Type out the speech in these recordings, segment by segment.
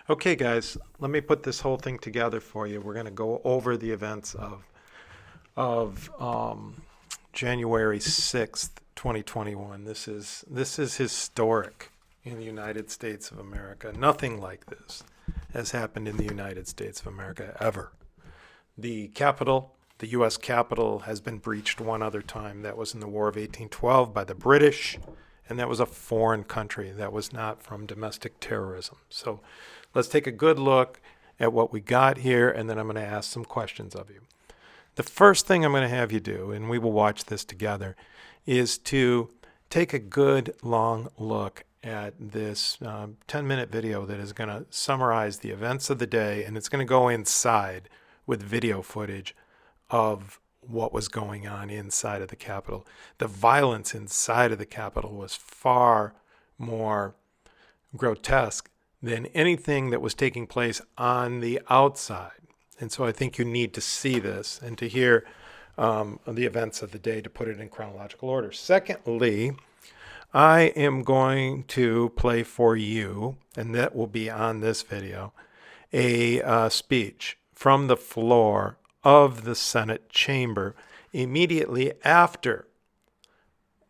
Okay, guys, let me put this whole thing together for you. We're going to go over the events of January 6th, 2021. This is historic in the United States of America. Nothing like this has happened in the United States of America ever. The Capitol, the U.S. Capitol, has been breached one other time. That was in the War of 1812 by the British, and that was a foreign country. That was not from domestic terrorism. So let's take a good look at what we got here, and then I'm going to ask some questions of you. The first thing I'm going to have you do, and we will watch this together, is to take a good long look at this 10-minute video that is going to summarize the events of the day, and it's going to go inside with video footage of what was going on inside of the Capitol. The violence inside of the Capitol was far more grotesque than anything that was taking place on the outside. And so I think you need to see this and to hear the events of the day to put it in chronological order. Secondly, I am going to play for you, and that will be on this video, a speech from the floor of the Senate chamber immediately after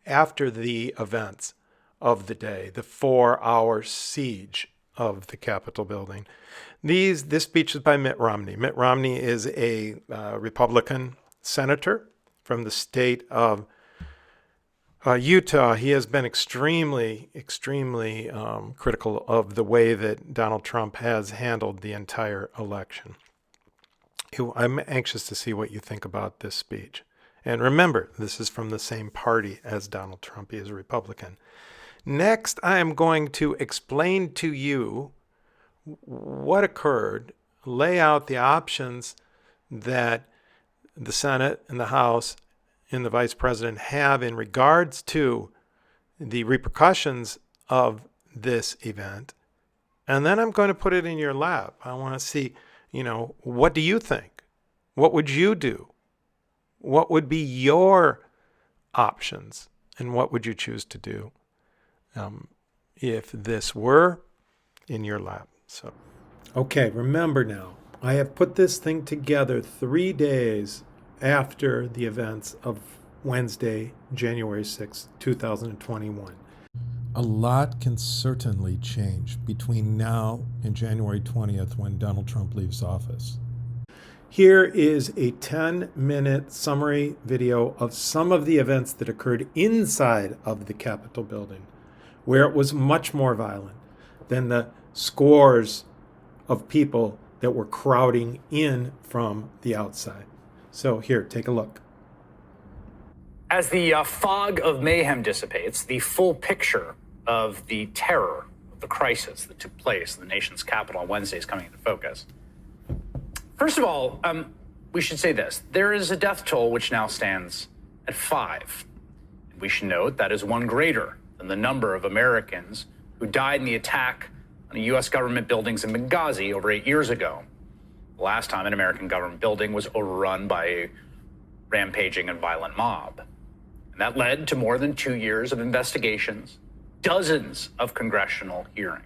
the events of the day, the 4-hour siege of the Capitol building. This speech is by Mitt Romney. Mitt Romney is a Republican senator from the state of Utah. He has been extremely critical of the way that Donald Trump has handled the entire election. I'm anxious to see what you think about this speech. And remember, this is from the same party as Donald Trump. He is a Republican. Next, I am going to explain to you what occurred, lay out the options that the Senate and the House and the Vice President have in regards to the repercussions of this event. And then I'm going to put it in your lap. I want to see, what do you think? What would you do? What would be your options? And what would you choose to do if this were in your lap? So, okay, remember now, I have put this thing together 3 days after the events of Wednesday, January 6th, 2021. A lot can certainly change between now and January 20th when Donald Trump leaves office. Here is a 10-minute summary video of some of the events that occurred inside of the Capitol building, where it was much more violent than the scores of people that were crowding in from the outside. So here, take a look. As the fog of mayhem dissipates, the full picture of the terror of the crisis that took place in the nation's capital on Wednesday is coming into focus. First of all, we should say this. There is a death toll which now stands at 5. We should note that is one greater than the number of Americans who died in the attack on the U.S. government buildings in Benghazi over 8 years ago. The last time an American government building was overrun by a rampaging and violent mob. And that led to more than 2 years of investigations, dozens of congressional hearings.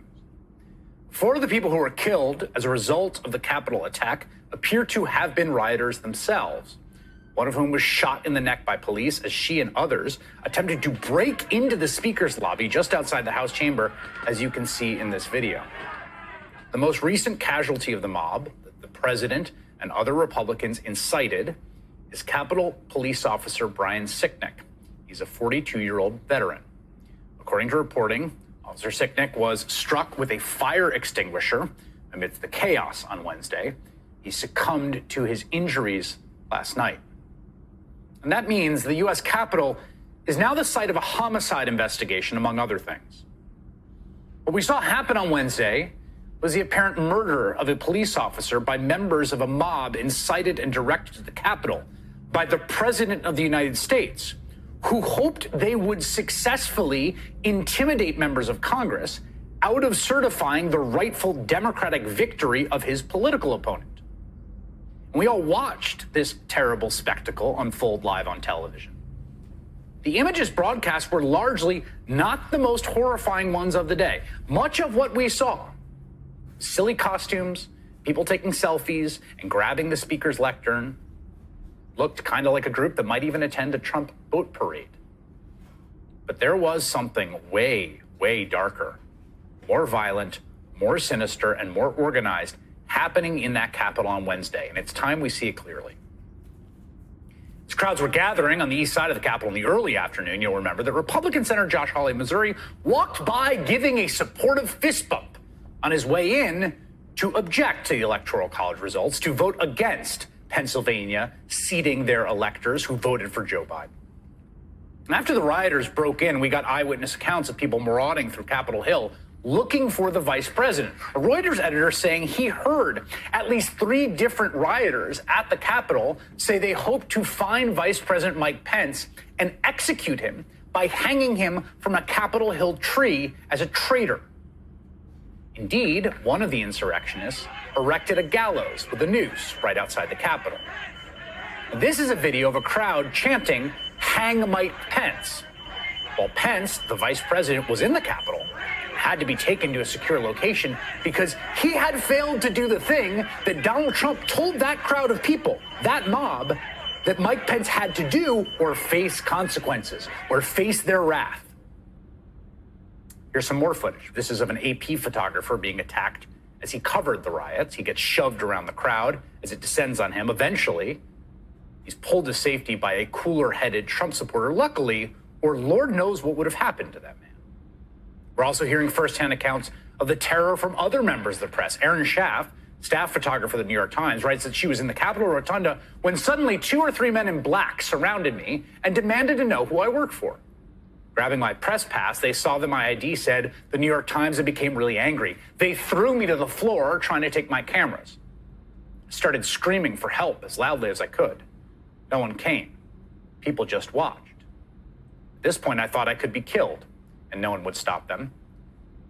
4 of the people who were killed as a result of the Capitol attack appear to have been rioters themselves, one of whom was shot in the neck by police as she and others attempted to break into the speaker's lobby just outside the House chamber, as you can see in this video. The most recent casualty of the mob, the president and other Republicans incited, is Capitol Police Officer Brian Sicknick. He's a 42-year-old veteran. According to reporting, Officer Sicknick was struck with a fire extinguisher amidst the chaos on Wednesday. He succumbed to his injuries last night. And that means the U.S. Capitol is now the site of a homicide investigation, among other things. What we saw happen on Wednesday was the apparent murder of a police officer by members of a mob incited and directed to the Capitol by the President of the United States, who hoped they would successfully intimidate members of Congress out of certifying the rightful Democratic victory of his political opponent. And we all watched this terrible spectacle unfold live on television. The images broadcast were largely not the most horrifying ones of the day. Much of what we saw silly costumes, people taking selfies and grabbing the speaker's lectern. Looked kind of like a group that might even attend a Trump boat parade. But there was something way, way darker, more violent, more sinister, and more organized happening in that Capitol on Wednesday, and it's time we see it clearly. As crowds were gathering on the east side of the Capitol in the early afternoon, you'll remember that Republican Senator Josh Hawley of Missouri walked by giving a supportive fist bump on his way in to object to the Electoral College results, to vote against Pennsylvania seating their electors who voted for Joe Biden. And after the rioters broke in, we got eyewitness accounts of people marauding through Capitol Hill looking for the vice president. A Reuters editor saying he heard at least 3 different rioters at the Capitol say they hope to find Vice President Mike Pence and execute him by hanging him from a Capitol Hill tree as a traitor. Indeed, one of the insurrectionists erected a gallows with a noose right outside the Capitol. This is a video of a crowd chanting, "Hang Mike Pence," while Pence, the vice president, was in the Capitol, had to be taken to a secure location because he had failed to do the thing that Donald Trump told that crowd of people, that mob, that Mike Pence had to do or face consequences, or face their wrath. Here's some more footage. This is of an AP photographer being attacked as he covered the riots. He gets shoved around the crowd as it descends on him. Eventually, he's pulled to safety by a cooler-headed Trump supporter, luckily, or Lord knows what would have happened to that man. We're also hearing firsthand accounts of the terror from other members of the press. Erin Schaff, staff photographer of the New York Times, writes that she was in the Capitol Rotunda when suddenly 2 or 3 men in black surrounded me and demanded to know who I work for. Grabbing my press pass, they saw that my ID said the New York Times and became really angry. They threw me to the floor trying to take my cameras. I started screaming for help as loudly as I could. No one came. People just watched. At this point, I thought I could be killed, and no one would stop them.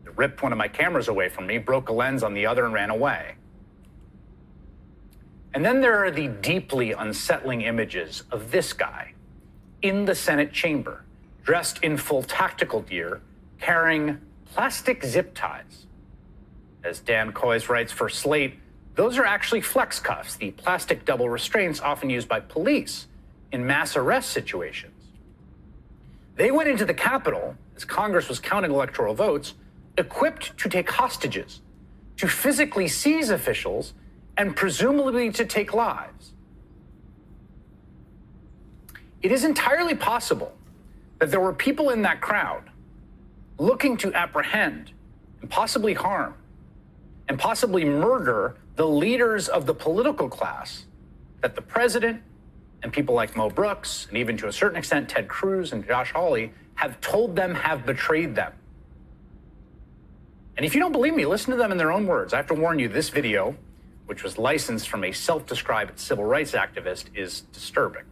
They ripped one of my cameras away from me, broke a lens on the other, and ran away. And then there are the deeply unsettling images of this guy in the Senate chamber, dressed in full tactical gear, carrying plastic zip ties. As Dan Coys writes for Slate, those are actually flex cuffs, the plastic double restraints often used by police in mass arrest situations. They went into the Capitol, as Congress was counting electoral votes, equipped to take hostages, to physically seize officials, and presumably to take lives. It is entirely possible that there were people in that crowd looking to apprehend and possibly harm and possibly murder the leaders of the political class that the president and people like Mo Brooks, and even to a certain extent Ted Cruz and Josh Hawley, have told them have betrayed them. And if you don't believe me, listen to them in their own words. I have to warn you, this video, which was licensed from a self-described civil rights activist, is disturbing.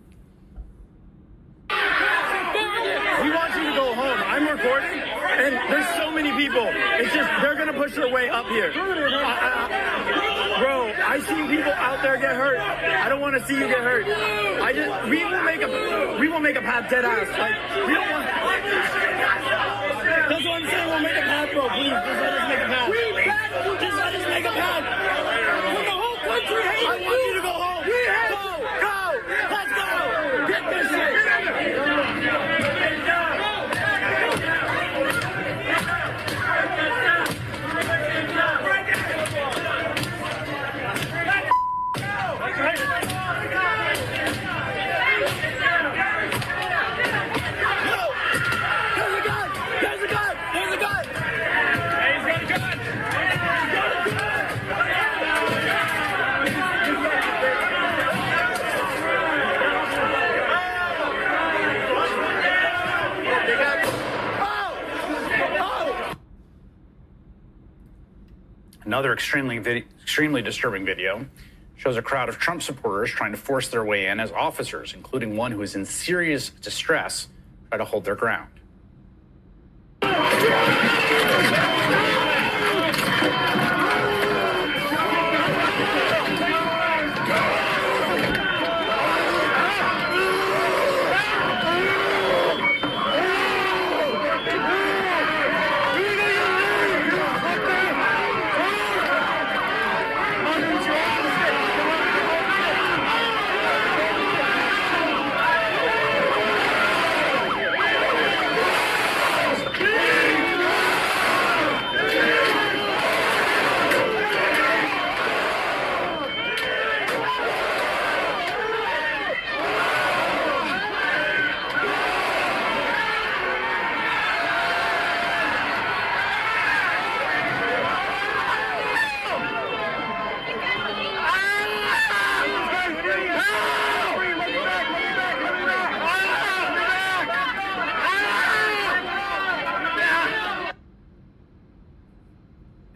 We want you to go home. I'm recording, and there's so many people. It's just, they're going to push their way up here. Bro, I've seen people out there get hurt. I don't want to see you get hurt. We will make a path dead ass. Like, we don't want. That's what I'm saying. We'll make a path, bro. Please, just let us make a path. Just let us make a path. When the whole country hates you. I want you to go home. Go. Let's go. Get this shit. Another extremely disturbing video shows a crowd of Trump supporters trying to force their way in as officers, including one who is in serious distress, try to hold their ground.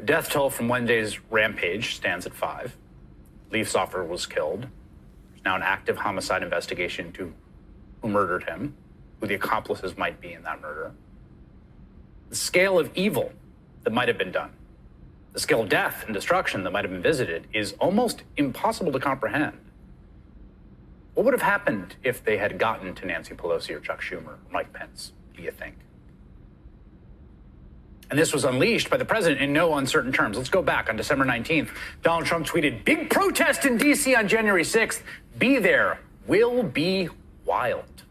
The death toll from Wednesday's rampage stands at 5. Leaf's officer was killed. There's now an active homicide investigation into who murdered him, who the accomplices might be in that murder. The scale of evil that might have been done, the scale of death and destruction that might have been visited is almost impossible to comprehend. What would have happened if they had gotten to Nancy Pelosi or Chuck Schumer or Mike Pence, do you think? And this was unleashed by the president in no uncertain terms. Let's go back. On December 19th, Donald Trump tweeted, "Big protest in D.C. on January 6th. Be there. Will be wild."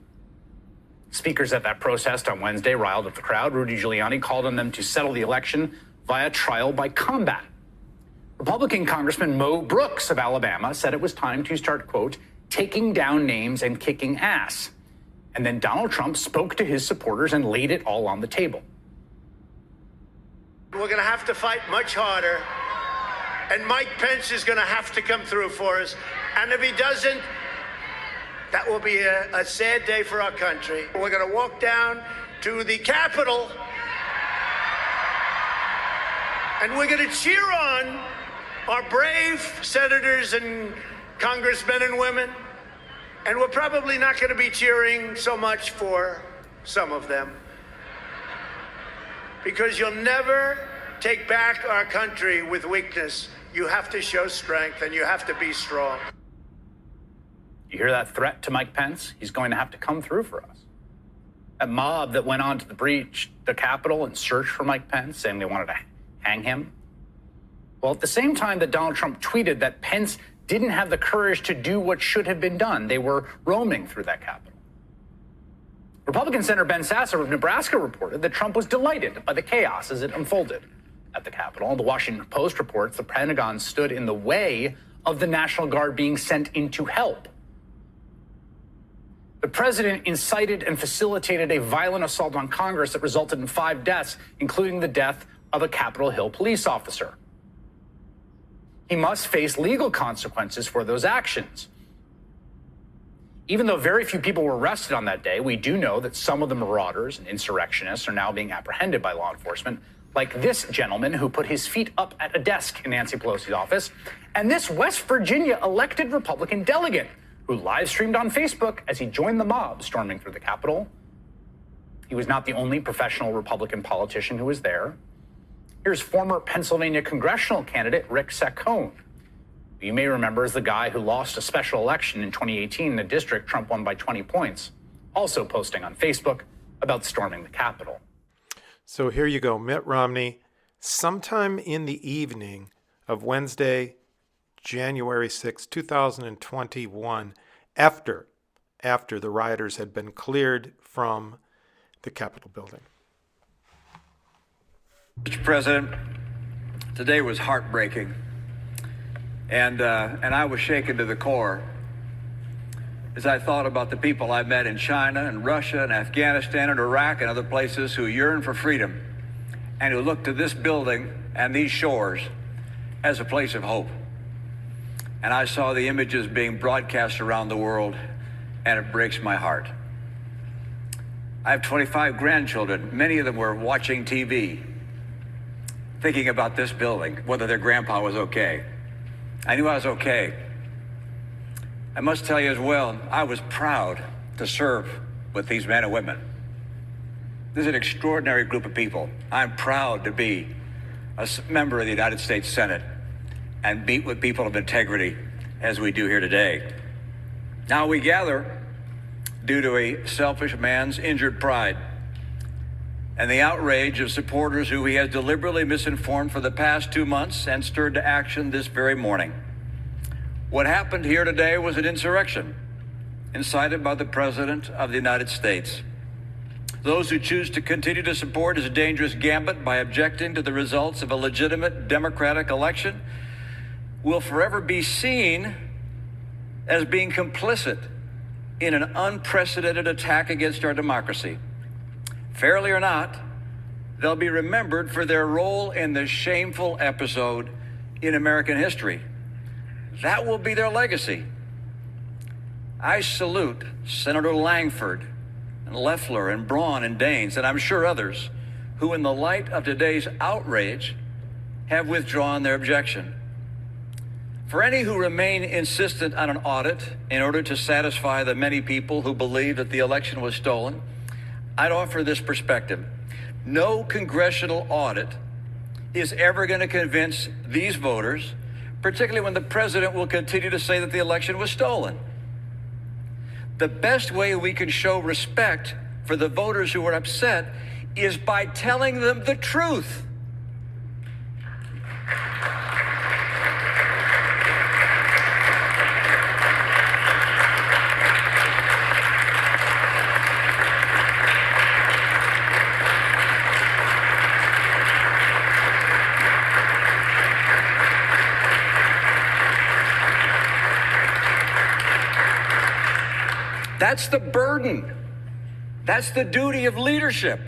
Speakers at that protest on Wednesday riled up the crowd. Rudy Giuliani called on them to settle the election via trial by combat. Republican Congressman Mo Brooks of Alabama said it was time to start, quote, taking down names and kicking ass. And then Donald Trump spoke to his supporters and laid it all on the table. We're going to have to fight much harder, and Mike Pence is going to have to come through for us. And if he doesn't, that will be a sad day for our country. We're going to walk down to the Capitol, and we're going to cheer on our brave senators and congressmen and women. And we're probably not going to be cheering so much for some of them, because you'll never take back our country with weakness. You have to show strength, and you have to be strong. You hear that threat to Mike Pence? He's going to have to come through for us. That mob that went on to breach the Capitol and searched for Mike Pence, saying they wanted to hang him. Well, at the same time that Donald Trump tweeted that Pence didn't have the courage to do what should have been done, they were roaming through that Capitol. Republican Senator Ben Sasser of Nebraska reported that Trump was delighted by the chaos as it unfolded at the Capitol. The Washington Post reports the Pentagon stood in the way of the National Guard being sent in to help. The president incited and facilitated a violent assault on Congress that resulted in 5 deaths, including the death of a Capitol Hill police officer. He must face legal consequences for those actions. Even though very few people were arrested on that day, we do know that some of the marauders and insurrectionists are now being apprehended by law enforcement, like this gentleman who put his feet up at a desk in Nancy Pelosi's office, and this West Virginia elected Republican delegate who live streamed on Facebook as he joined the mob storming through the Capitol. He was not the only professional Republican politician who was there. Here's former Pennsylvania congressional candidate Rick Saccone, who you may remember as the guy who lost a special election in 2018 in a district Trump won by 20 points, also posting on Facebook about storming the Capitol. So here you go, Mitt Romney, sometime in the evening of Wednesday, January 6, 2021, after the rioters had been cleared from the Capitol building. Mr. President, today was heartbreaking, and I was shaken to the core as I thought about the people I met in China and Russia and Afghanistan and Iraq and other places who yearn for freedom and who look to this building and these shores as a place of hope. And I saw the images being broadcast around the world, and it breaks my heart. I have 25 grandchildren. Many of them were watching TV, thinking about this building, whether their grandpa was okay. I knew I was okay. I must tell you as well, I was proud to serve with these men and women. This is an extraordinary group of people. I'm proud to be a member of the United States Senate and meet with people of integrity as we do here today. Now we gather due to a selfish man's injured pride and the outrage of supporters who he has deliberately misinformed for the past 2 months and stirred to action this very morning. What happened here today was an insurrection incited by the President of the United States. Those who choose to continue to support his dangerous gambit by objecting to the results of a legitimate democratic election will forever be seen as being complicit in an unprecedented attack against our democracy. Fairly or not, they'll be remembered for their role in this shameful episode in American history. That will be their legacy. I salute Senator Langford and Loeffler and Braun and Daines, and I'm sure others, who in the light of today's outrage have withdrawn their objection. For any who remain insistent on an audit in order to satisfy the many people who believe that the election was stolen, I'd offer this perspective. No congressional audit is ever going to convince these voters, particularly when the president will continue to say that the election was stolen. The best way we can show respect for the voters who are upset is by telling them the truth. That's the burden. That's the duty of leadership.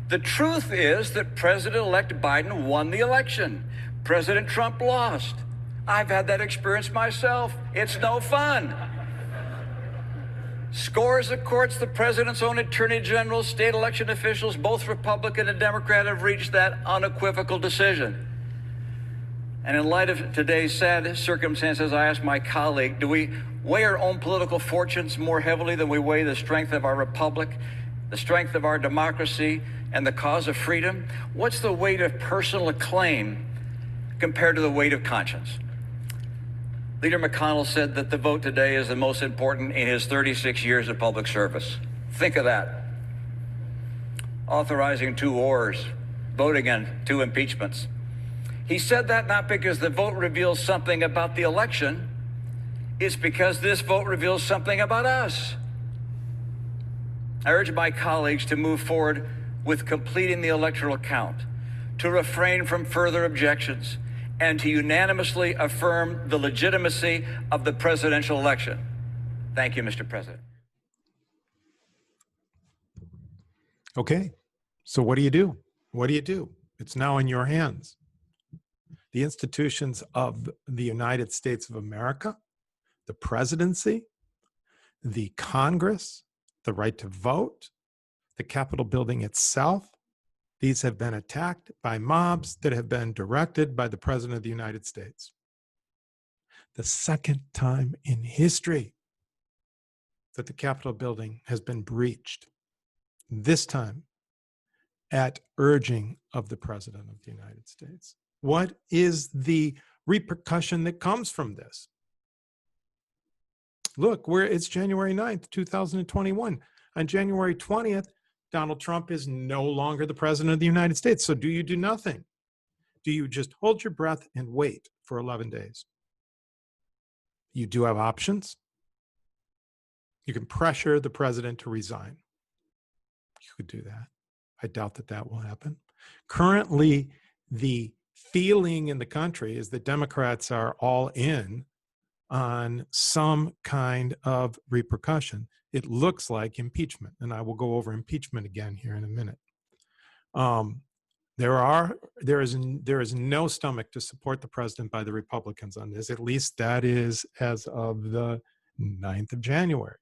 The truth is that President-elect Biden won the election. President Trump lost. I've had that experience myself. It's no fun. Scores of courts, the president's own attorney general, state election officials, both Republican and Democrat, have reached that unequivocal decision. And in light of today's sad circumstances, I asked my colleague, do we weigh our own political fortunes more heavily than we weigh the strength of our republic, the strength of our democracy, and the cause of freedom? What's the weight of personal acclaim compared to the weight of conscience? Leader McConnell said that the vote today is the most important in his 36 years of public service. Think of that. Authorizing 2 wars, voting on 2 impeachments. He said that not because the vote reveals something about the election, it's because this vote reveals something about us. I urge my colleagues to move forward with completing the electoral count, to refrain from further objections, and to unanimously affirm the legitimacy of the presidential election. Thank you, Mr. President. Okay, so what do you do? What do you do? It's now in your hands. The institutions of the United States of America, the presidency, the Congress, the right to vote, the Capitol building itself, these have been attacked by mobs that have been directed by the President of the United States. The second time in history that the Capitol building has been breached, this time at urging of the President of the United States. What is the repercussion that comes from this? Look, it's January 9th, 2021. On January 20th, Donald Trump is no longer the President of the United States. So do you do nothing? Do you just hold your breath and wait for 11 days? You do have options. You can pressure the president to resign. You could do that. I doubt that that will happen. Currently, the feeling in the country is that Democrats are all in on some kind of repercussion. It looks like impeachment, and I will go over impeachment again here in a minute. There is no stomach to support the president by the Republicans on this. At least that is as of the 9th of January.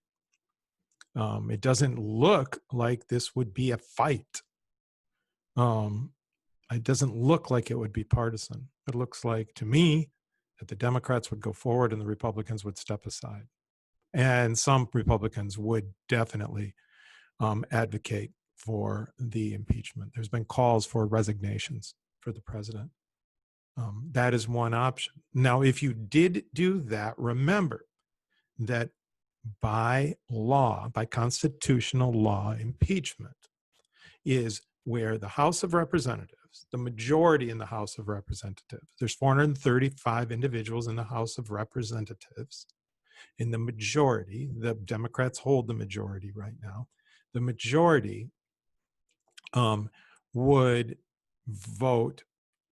It doesn't look like this would be a fight. It doesn't look like it would be partisan. It looks like, to me, that the Democrats would go forward and the Republicans would step aside. And some Republicans would definitely advocate for the impeachment. There's been calls for resignations for the president. That is one option. Now, if you did do that, remember that by law, by constitutional law, impeachment is where the House of Representatives, the majority in the House of Representatives, there's 435 individuals in the House of Representatives. In the majority, the Democrats hold the majority right now, the majority would vote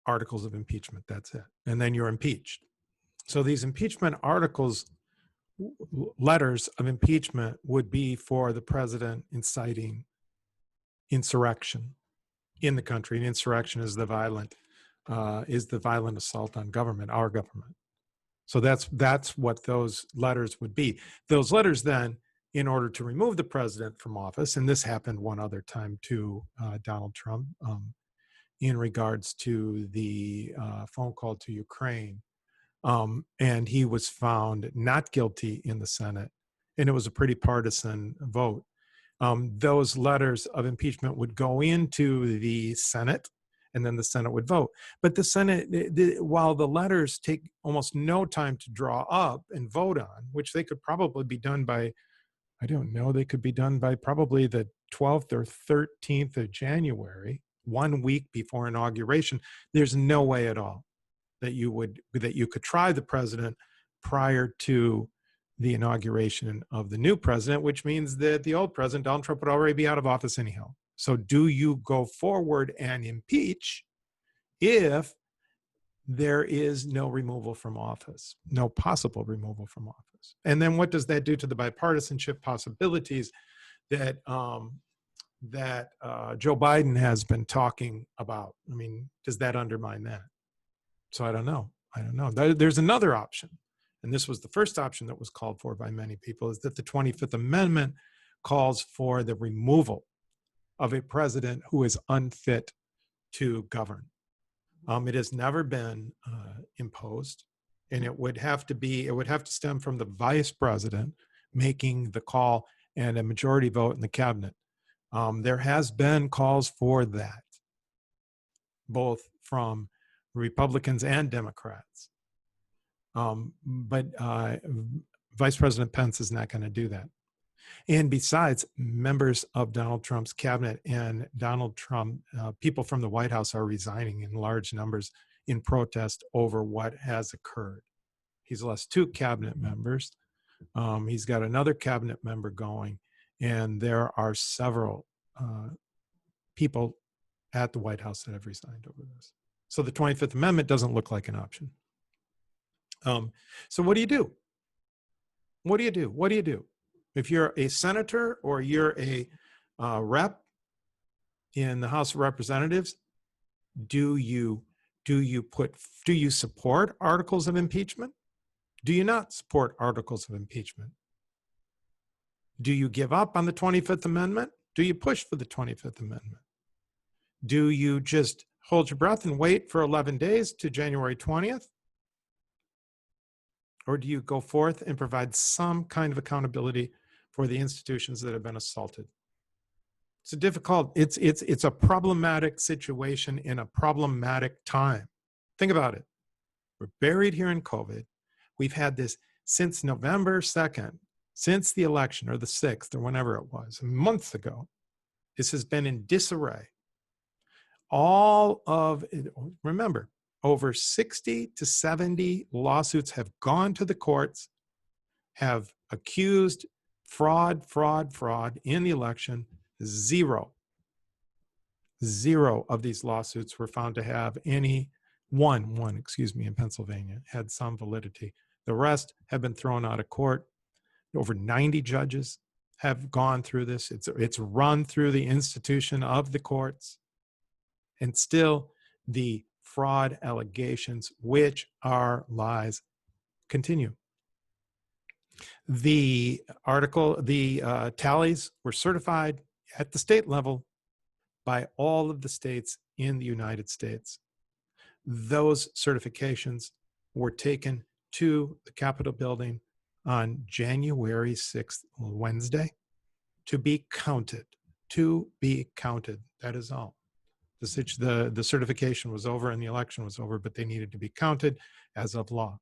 articles of impeachment. That's it. And then you're impeached. So these impeachment articles, letters of impeachment, would be for the president inciting insurrection in the country. And insurrection is the violent assault on government, our government. So that's what those letters would be. Those letters then, in order to remove the president from office, and this happened one other time to Donald Trump, in regards to the phone call to Ukraine. And he was found not guilty in the Senate, and it was a pretty partisan vote. Those letters of impeachment would go into the Senate, and then the Senate would vote. But the Senate, while the letters take almost no time to draw up and vote on, which they could probably be done by, I don't know, they could be done by probably the 12th or 13th of January, 1 week before inauguration. There's no way at all that you could try the president prior to the inauguration of the new president, which means that the old president, Donald Trump, would already be out of office anyhow. So do you go forward and impeach if there is no removal from office, no possible removal from office? And then what does that do to the bipartisanship possibilities that Joe Biden has been talking about? I mean, does that undermine that? So I don't know. There's another option, and this was the first option that was called for by many people, is that the 25th Amendment calls for the removal of a president who is unfit to govern. It has never been imposed, and it would have to stem from the vice president making the call and a majority vote in the cabinet. There has been calls for that, both from Republicans and Democrats. But Vice President Pence is not going to do that. And besides, members of Donald Trump's cabinet and Donald Trump, people from the White House are resigning in large numbers in protest over what has occurred. He's lost 2 cabinet members. He's got another cabinet member going, and there are several people at the White House that have resigned over this. So the 25th Amendment doesn't look like an option. So what do you do? What do you do? If you're a senator or you're a rep in the House of Representatives, do you support articles of impeachment? Do you not support articles of impeachment? Do you give up on the 25th Amendment? Do you push for the 25th Amendment? Do you just hold your breath and wait for 11 days to January 20th? Or do you go forth and provide some kind of accountability for the institutions that have been assaulted? It's a problematic situation in a problematic time. Think about it. We're buried here in COVID. We've had this since November 2nd, since the election, or the 6th, or whenever it was, months ago. This has been in disarray. Remember, over 60 to 70 lawsuits have gone to the courts, have accused fraud in the election. Zero of these lawsuits were found to have one in Pennsylvania had some validity. The rest have been thrown out of court. Over 90 judges have gone through this. It's run through the institution of the courts. And still, the fraud allegations, which are lies, continue. The tallies were certified at the state level by all of the states in the United States. Those certifications were taken to the Capitol building on January 6th, Wednesday, to be counted. That is all. The certification was over and the election was over, but they needed to be counted as of law.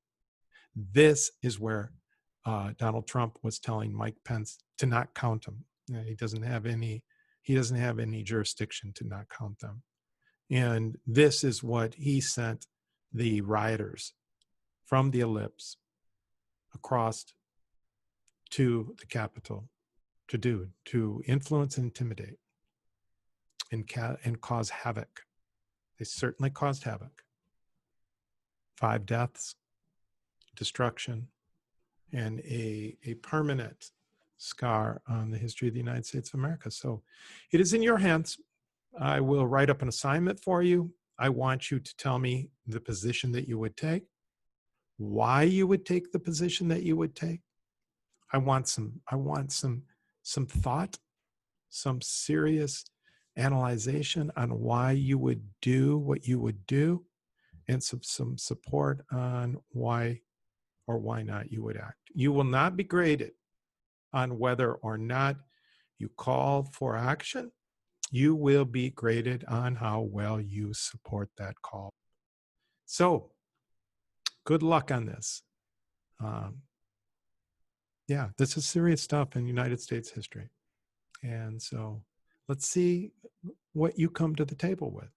This is where Donald Trump was telling Mike Pence to not count them. He doesn't have any jurisdiction to not count them. And this is what he sent the rioters from the ellipse across to the Capitol to do, to influence and intimidate and cause havoc. They certainly caused havoc. 5 deaths, destruction, and a permanent scar on the history of the United States of America. So it is in your hands. I will write up an assignment for you. I want you to tell me the position that you would take, why you would take the position that you would take. I want some thought, some serious analyzation on why you would do what you would do, and some support on why or why not you would act. You will not be graded on whether or not you call for action. You will be graded on how well you support that call. So, good luck on this. Yeah, this is serious stuff in United States history. And so let's see what you come to the table with.